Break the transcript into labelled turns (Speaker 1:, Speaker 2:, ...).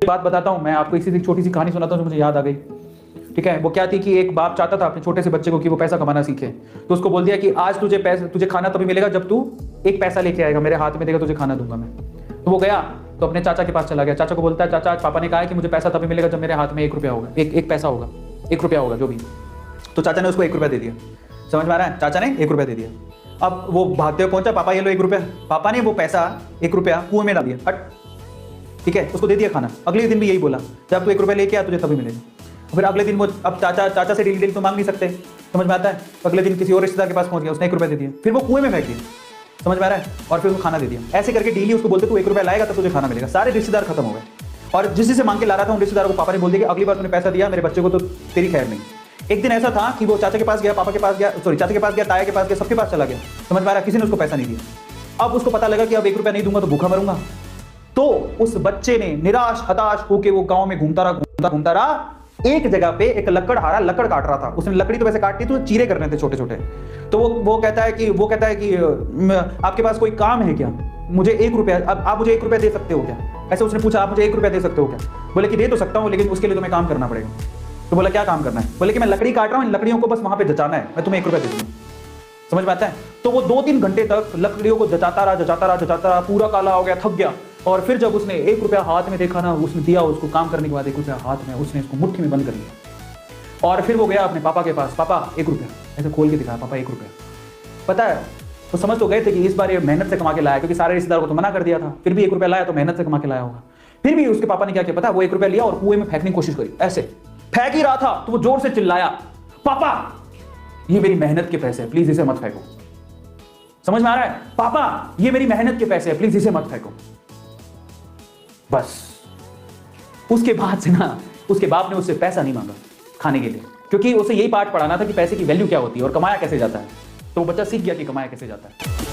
Speaker 1: बात बताता हूँ मैं आपको, इसी से छोटी सी कहानी सुनाता हूँ जो मुझे याद आ गई। ठीक है, वो क्या थी कि एक बाप चाहता था अपने छोटे से बच्चे को कि वो पैसा कमाना सीखे, तो उसको बोल दिया कि आज तुझे खाना तभी मिलेगा जब तू एक पैसा लेके आएगा, मेरे हाथ में देगा, तुझे खाना दूंगा मैं। तो वो गया तो अपने चाचा के पास चला गया। चाचा को बोलता है, चाचा आज पापा ने कहा है कि मुझे पैसा तभी मिलेगा जब मेरे हाथ में 1 रुपया होगा, एक पैसा होगा, 1 रुपया होगा जो भी। तो चाचा ने उसको 1 रुपया दे दिया। समझ में आ रहा है? चाचा ने 1 रुपया दे दिया। अब वो भागते हुए पहुंचा, पापा ये लो 1 रुपया। पापा ने वो पैसा 1 रुपया कुएं में डाल दिया, हट। ठीक है, उसको दे दिया खाना। अगले दिन भी यही बोला, जब तू 1 रुपया लेके आ तुझे तभी मिलेगा। फिर अगले दिन वो, अब चाचा से डेली तो मांग नहीं सकते, समझ में आता है? अगले दिन किसी और रिश्तेदार के पास पहुंच गया, उसने 1 रुपया दे दिया, फिर वो कुएं में फेंक दिया। समझ में आ रहा है? और फिर उसको खाना दे दिया। ऐसे करके डेली उसको बोलते तू 1 रुपया लाएगा तब तुझे खाना मिलेगा। सारे रिश्तेदार खत्म हो गए, और जिस से मांग के ला रहा था उन रिश्तेदारों को पापा ने बोल दिया कि अगली बार तूने पैसा दिया मेरे बच्चे को तो तेरी खैर नहीं। एक दिन ऐसा था कि वो चाचा के पास गया, पापा के पास गया, सॉरी चाचा के पास गया, ताया के पास गया, सबके पास चला गया। समझ में आ रहा है? किसी ने उसको पैसा नहीं दिया। अब उसको पता लगा कि अब 1 रुपया नहीं दूंगा तो भूखा मरूंगा। तो उस बच्चे ने निराश हताश होकर वो गांव में घूमता रहा। एक जगह पे एक लकड़हारा लकड़ काट रहा था। उसने लकड़ी तो वैसे काटती तो चीरे करने थे छोटे छोटे। तो वो कहता है कि आपके पास कोई काम है क्या? मुझे 1 रुपया, अब आप मुझे 1 रुपया दे सकते हो क्या? ऐसे उसने पूछा, आप मुझे 1 रुपया दे सकते हो क्या? बोले कि दे तो सकता हूँ, लेकिन उसके लिए तुम्हें काम करना पड़ेगा। तो बोला क्या काम करना है? बोले कि मैं लकड़ी काट रहा हूँ, इन लकड़ियों को बस वहां पे जचाना है, मैं तुम्हें 1 रुपया दे दूंगा। समझ में आता है? तो वो 2-3 घंटे तक लकड़ियों को जचाता रहा, पूरा काला हो गया, थक गया। और फिर जब उसने 1 रुपया हाथ में देखा ना, उसने दिया उसको, काम करने के बाद 1 रुपया हाथ में, उसने इसको मुट्ठी में बंद कर लिया। और फिर वो गया अपने पापा के पास, पापा 1 रुपया, ऐसे खोल के दिखाया, पापा 1 रुपया। पता है, तो समझ तो गए थे कि इस बार ये मेहनत से कमा के लाया, क्योंकि सारे रिश्तेदार को तो मना कर दिया था, फिर भी 1 रुपया लाया तो मेहनत से कमा के लाया होगा। फिर भी उसके पापा ने क्या किया पता है? वो 1 रुपया लिया और कुएं में फेंकने की कोशिश करी। ऐसे फेंक ही रहा था तो वो जोर से चिल्लाया, पापा ये मेरी मेहनत के पैसे हैं, प्लीज इसे मत फेंको। समझ में आ रहा है? पापा ये मेरी मेहनत के पैसे हैं, प्लीज इसे मत फेंको। बस उसके बाद से ना उसके बाप ने उससे पैसा नहीं मांगा खाने के लिए, क्योंकि उसे यही पाठ पढ़ाना था कि पैसे की वैल्यू क्या होती है और कमाया कैसे जाता है। तो वो बच्चा सीख गया कि कमाया कैसे जाता है।